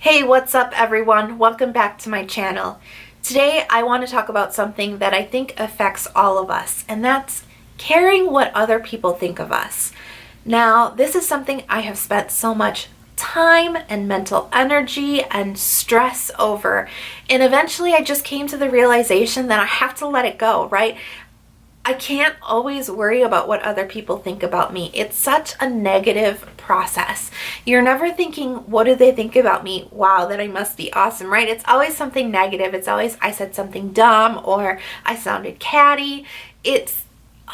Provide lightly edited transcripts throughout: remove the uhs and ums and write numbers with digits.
Hey, what's up everyone? Welcome back to my channel. Today I want to talk about something that I think affects all of us, and that's caring what other people think of us. Now, this is something I have spent so much time and mental energy and stress over, and eventually I just came to the realization that I have to let it go, right? I can't always worry about what other people think about me. It's such a negative process. You're never thinking, what do they think about me? Wow, that I must be awesome, right? It's always something negative. It's always, I said something dumb or I sounded catty. It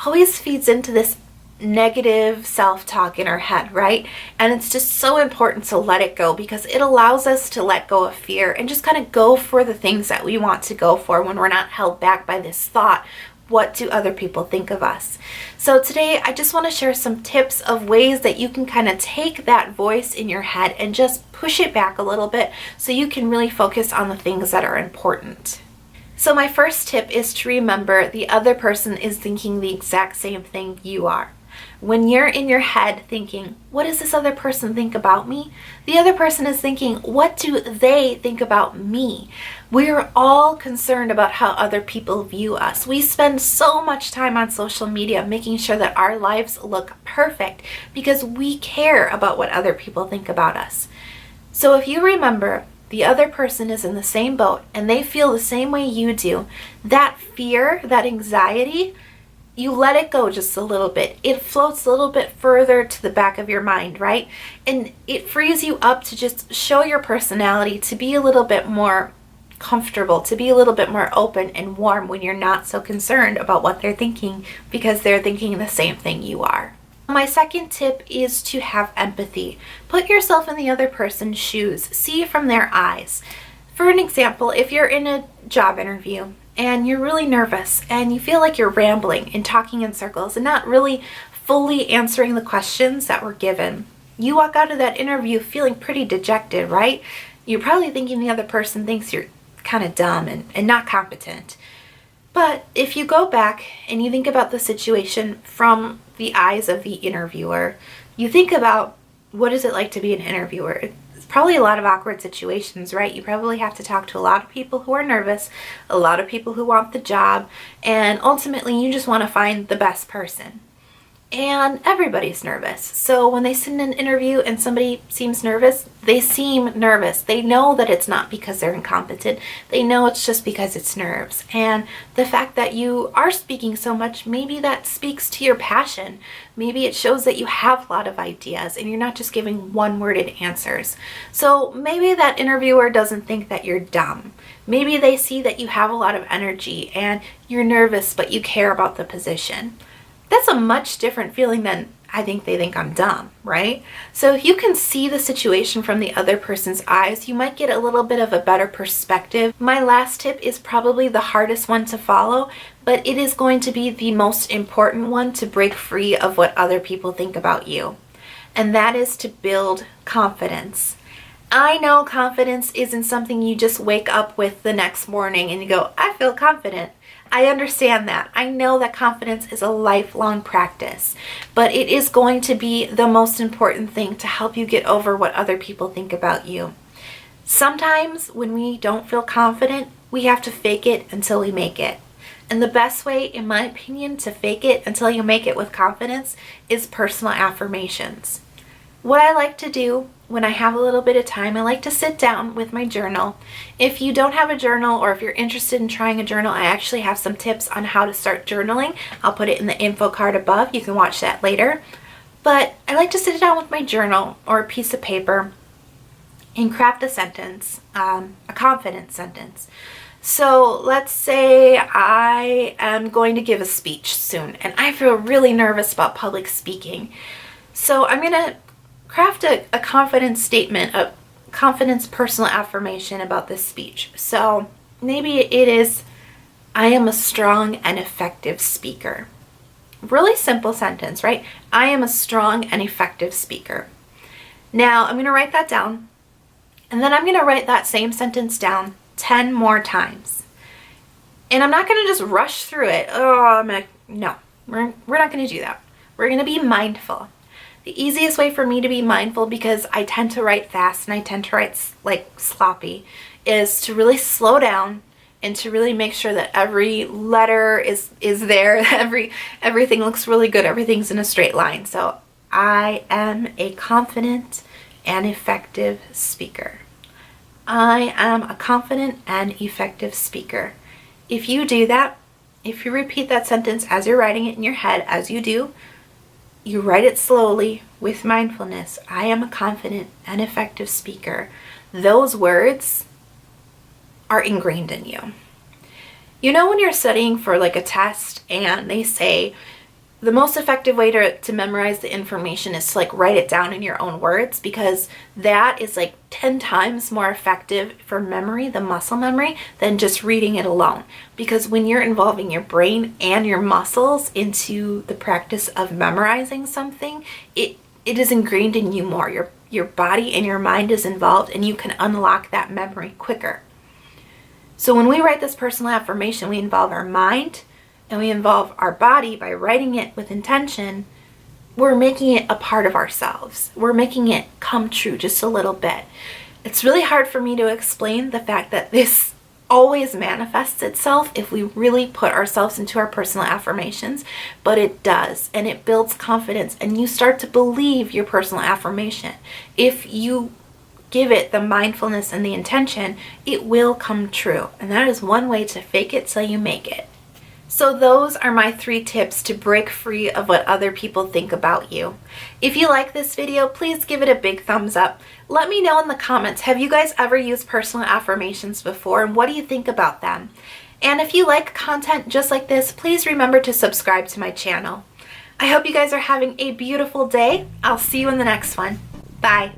always feeds into this negative self-talk in our head, right? And it's just so important to let it go because it allows us to let go of fear and just kind of go for the things that we want to go for when we're not held back by this thought. What do other people think of us? So today I just want to share some tips of ways that you can kind of take that voice in your head and just push it back a little bit so you can really focus on the things that are important. So my first tip is to remember the other person is thinking the exact same thing you are. When you're in your head thinking, what does this other person think about me? The other person is thinking, what do they think about me? We're all concerned about how other people view us. We spend so much time on social media making sure that our lives look perfect because we care about what other people think about us. So if you remember, the other person is in the same boat and they feel the same way you do, that fear, that anxiety, you let it go just a little bit. It floats a little bit further to the back of your mind, right? And it frees you up to just show your personality, to be a little bit more comfortable, to be a little bit more open and warm when you're not so concerned about what they're thinking because they're thinking the same thing you are. My second tip is to have empathy. Put yourself in the other person's shoes. See from their eyes. For an example, if you're in a job interview and you're really nervous and you feel like you're rambling and talking in circles and not really fully answering the questions that were given, you walk out of that interview feeling pretty dejected, right? You're probably thinking the other person thinks you're kind of dumb and not competent. But if you go back and you think about the situation from the eyes of the interviewer, you think about what is it like to be an interviewer. It's probably a lot of awkward situations, right? You probably have to talk to a lot of people who are nervous, a lot of people who want the job, and ultimately you just want to find the best person. And everybody's nervous. So when they sit in an interview and somebody seems nervous, they seem nervous. They know that it's not because they're incompetent. They know it's just because it's nerves. And the fact that you are speaking so much, maybe that speaks to your passion. Maybe it shows that you have a lot of ideas and you're not just giving one-worded answers. So maybe that interviewer doesn't think that you're dumb. Maybe they see that you have a lot of energy and you're nervous, but you care about the position. That's a much different feeling than I think they think I'm dumb, right? So if you can see the situation from the other person's eyes, you might get a little bit of a better perspective. My last tip is probably the hardest one to follow, but it is going to be the most important one to break free of what other people think about you. And that is to build confidence. I know confidence isn't something you just wake up with the next morning and you go, I feel confident. I understand that. I know that confidence is a lifelong practice, but it is going to be the most important thing to help you get over what other people think about you. Sometimes when we don't feel confident, we have to fake it until we make it. And the best way, in my opinion, to fake it until you make it with confidence is personal affirmations. What I like to do when I have a little bit of time, I like to sit down with my journal. If you don't have a journal or if you're interested in trying a journal, I actually have some tips on how to start journaling. I'll put it in the info card above. You can watch that later. But I like to sit down with my journal or a piece of paper and craft a sentence, a confidence sentence. So let's say I am going to give a speech soon and I feel really nervous about public speaking. So I'm going to craft a confidence statement, a confidence personal affirmation about this speech. So maybe it is, I am a strong and effective speaker. Really simple sentence, right? I am a strong and effective speaker. Now I'm going to write that down, and then I'm going to write that same sentence down 10 more times. And I'm not going to just rush through it. No, we're not going to do that. We're going to be mindful. The easiest way for me to be mindful, because I tend to write fast and I tend to write like sloppy, is to really slow down and to really make sure that every letter is there. Everything looks really good. Everything's in a straight line. So I am a confident and effective speaker. I am a confident and effective speaker. If you do that, if you repeat that sentence as you're writing it in your head, as you do, you write it slowly with mindfulness. I am a confident and effective speaker. Those words are ingrained in you. You know when you're studying for like a test and they say the most effective way to memorize the information is to like write it down in your own words, because that is like 10 times more effective for memory, the muscle memory, than just reading it alone. Because when you're involving your brain and your muscles into the practice of memorizing something, it is ingrained in you more. Your body and your mind is involved, and you can unlock that memory quicker. So when we write this personal affirmation, we involve our mind and we involve our body by writing it with intention. We're making it a part of ourselves. We're making it come true just a little bit. It's really hard for me to explain the fact that this always manifests itself if we really put ourselves into our personal affirmations, but it does, and it builds confidence, and you start to believe your personal affirmation. If you give it the mindfulness and the intention, it will come true. And that is one way to fake it till you make it. So those are my 3 tips to break free of what other people think about you. If you like this video, please give it a big thumbs up. Let me know in the comments, have you guys ever used personal affirmations before, and what do you think about them? And if you like content just like this, please remember to subscribe to my channel. I hope you guys are having a beautiful day. I'll see you in the next one. Bye.